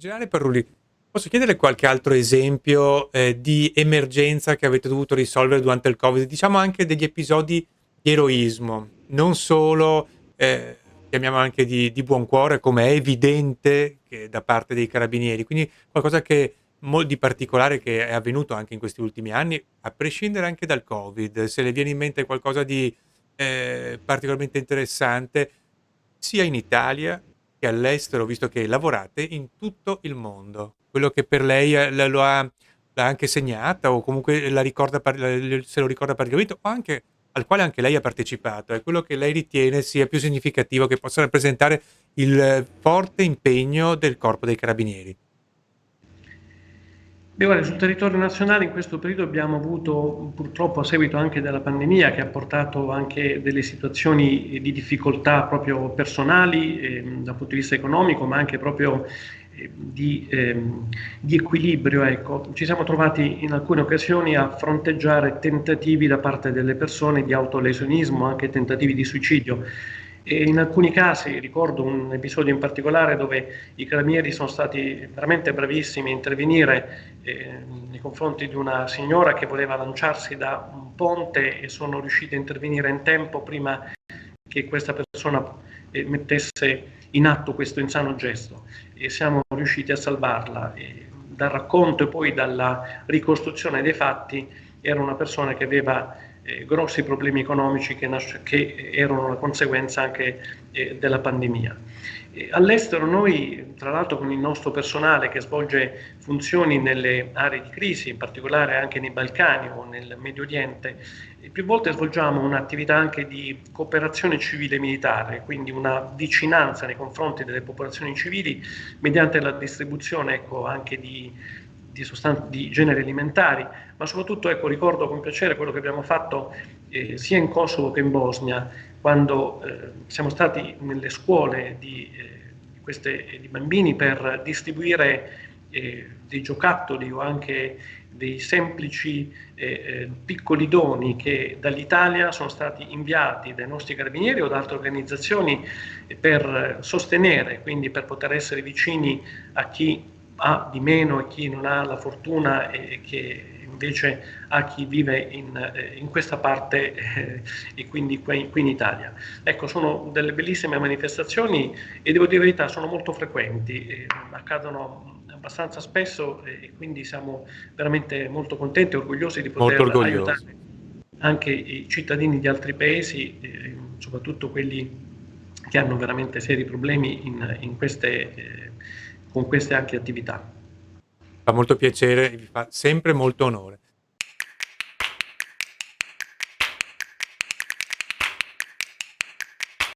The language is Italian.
Generale Parrulli, posso chiedere qualche altro esempio, di emergenza che avete dovuto risolvere durante il Covid? Diciamo anche degli episodi di eroismo, non solo, chiamiamolo anche di buon cuore, come è evidente che da parte dei carabinieri, quindi qualcosa che di particolare che è avvenuto anche in questi ultimi anni, a prescindere anche dal Covid. Se le viene in mente qualcosa di, particolarmente interessante, sia in Italia che all'estero, visto che lavorate in tutto il mondo. Quello che per lei, l'ha anche segnata o comunque la ricorda se lo ricorda particolarmente o anche al quale anche lei ha partecipato, è quello che lei ritiene sia più significativo, che possa rappresentare il forte impegno del Corpo dei Carabinieri. Beh, guarda, sul territorio nazionale in questo periodo abbiamo avuto, purtroppo a seguito anche della pandemia, che ha portato anche delle situazioni di difficoltà proprio personali, dal punto di vista economico, ma anche proprio di equilibrio. Ecco. Ci siamo trovati in alcune occasioni a fronteggiare tentativi da parte delle persone di autolesionismo, anche tentativi di suicidio. E in alcuni casi, ricordo un episodio in particolare dove i carabinieri sono stati veramente bravissimi a intervenire nei confronti di una signora che voleva lanciarsi da un ponte e sono riusciti a intervenire in tempo prima che questa persona mettesse in atto questo insano gesto e siamo riusciti a salvarla. E dal racconto e poi dalla ricostruzione dei fatti era una persona che aveva grossi problemi economici che erano una conseguenza anche della pandemia. All'estero noi, tra l'altro con il nostro personale che svolge funzioni nelle aree di crisi, in particolare anche nei Balcani o nel Medio Oriente, più volte svolgiamo un'attività anche di cooperazione civile militare, quindi una vicinanza nei confronti delle popolazioni civili mediante la distribuzione ecco, anche di generi alimentari, ma soprattutto ecco, ricordo con piacere quello che abbiamo fatto sia in Kosovo che in Bosnia, quando siamo stati nelle scuole di bambini per distribuire dei giocattoli o anche dei semplici piccoli doni che dall'Italia sono stati inviati dai nostri carabinieri o da altre organizzazioni per sostenere, quindi per poter essere vicini a chi ha di meno e chi non ha la fortuna e che invece a chi vive in questa parte e quindi qui in Italia. Ecco, sono delle bellissime manifestazioni e devo dire la verità, sono molto frequenti, accadono abbastanza spesso e quindi siamo veramente molto contenti e orgogliosi di Molto poter aiutare orgoglioso. anche i cittadini di altri paesi, soprattutto quelli che hanno veramente seri problemi con queste anche attività. Fa molto piacere, vi fa sempre molto onore.